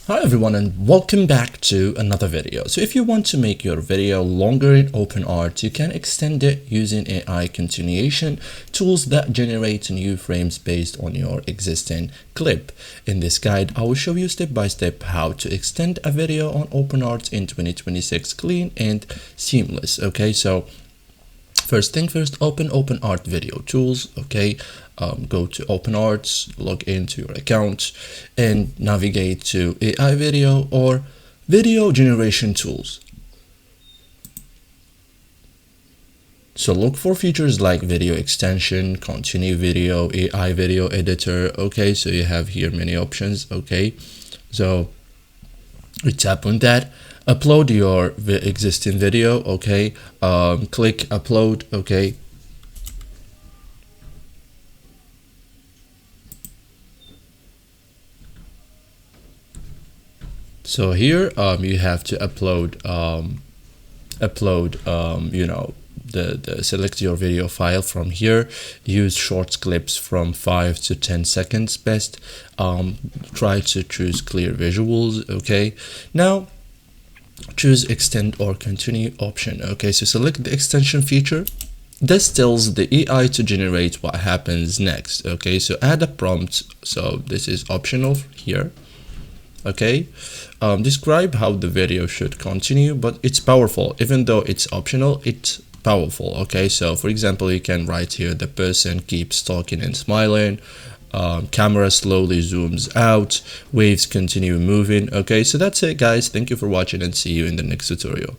Hi everyone and welcome back to another video. So if you want to make your video longer in OpenArt, you can extend it using AI continuation tools that generate new frames based on your existing clip. In this guide, I will show you step by step how to extend a video on OpenArt in 2026 clean and seamless. Okay, so first thing first, open OpenArt video tools. Okay, go to OpenArt, log into your account, and navigate to AI video or video generation tools. So look for features like video extension, continue video, AI video editor. Okay, so you have here many options. Okay, so we tap on that, upload your existing video. Okay, click upload. Okay, so here you have to upload the select your video file from here. Use short clips from 5 to 10 seconds best. Try to choose clear visuals. Okay, now choose extend or continue option. Okay, so select the extension feature. This tells the AI to generate what happens next. Okay, so add a prompt. So this is optional here. Okay, describe how the video should continue, but it's powerful. Even though it's optional, it's powerful. Okay, so for example, you can write here, the person keeps talking and smiling, camera slowly zooms out, waves continue moving. Okay, so that's it guys, thank you for watching and see you in the next tutorial.